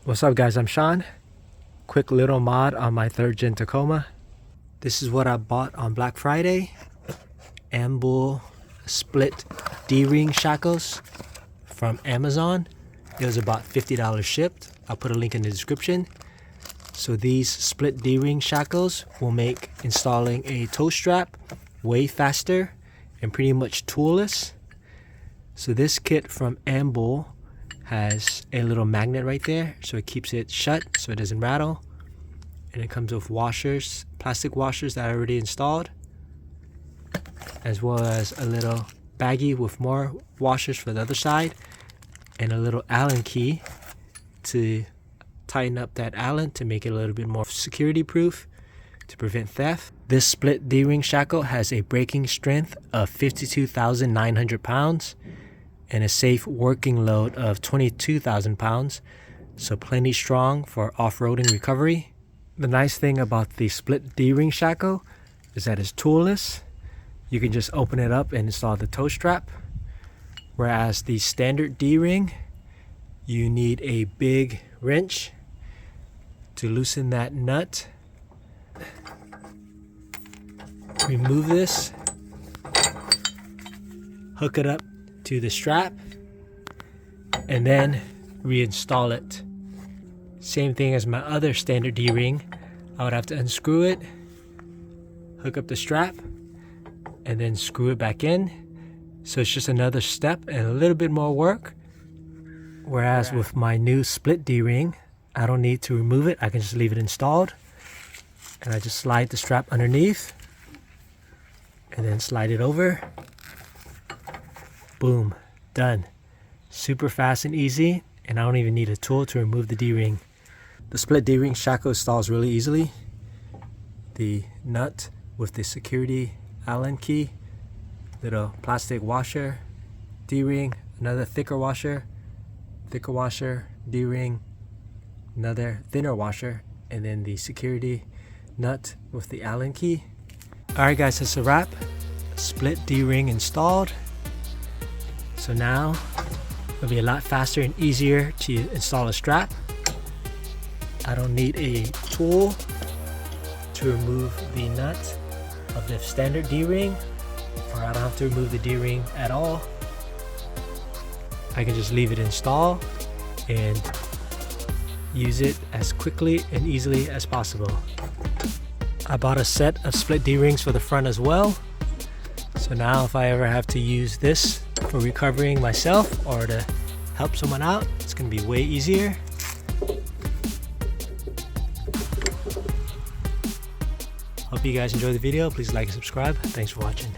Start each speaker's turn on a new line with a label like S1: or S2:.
S1: What's up guys, I'm Sean. Quick little mod on my 3rd gen Tacoma. This is what I bought on Black Friday. Ambull split D-Ring Shackles from Amazon. It was about $50 shipped. I'll put a link in the description. So these split D-Ring Shackles will make installing a toe strap way faster and pretty much toolless. So this kit from Ambull has a little magnet right there, so it keeps it shut so it doesn't rattle. And it comes with washers, plastic washers that I already installed, as well as a little baggie with more washers for the other side, and a little Allen key to tighten up that Allen to make it a little bit more security proof to prevent theft. This split D-Ring shackle has a braking strength of 52,900 pounds and a safe working load of 22,000 pounds, so plenty strong for off-roading recovery. The nice thing about the split D-Ring shackle is that it's toolless. You can just open it up and install the toe strap, whereas the standard D-Ring, you need a big wrench to loosen that nut. Remove this, hook it up to the strap, and then reinstall it. Same thing as my other standard D-Ring. I would have to unscrew it, hook up the strap, and then screw it back in. So it's just another step and a little bit more work. Whereas with my new split D-Ring, I don't need to remove it. I can just leave it installed, and I just slide the strap underneath and then slide it over. Boom, done. Super fast and easy, and I don't even need a tool to remove the D-Ring. The split D-Ring shackle installs really easily. The nut with the security Allen key, little plastic washer, D-Ring, another thicker washer, D-Ring, another thinner washer, and then the security nut with the Allen key. Alright guys, that's a wrap. Split D-Ring installed. So now it'll be a lot faster and easier to install a strap. I don't need a tool to remove the nut of the standard D-Ring, or I don't have to remove the D-Ring at all. I can just leave it installed and use it as quickly and easily as possible. I bought a set of split D-Rings for the front as well. So now if I ever have to use this for recovering myself or to help someone out, it's going to be way easier. Hope you guys enjoyed the video. Please like and subscribe. Thanks for watching.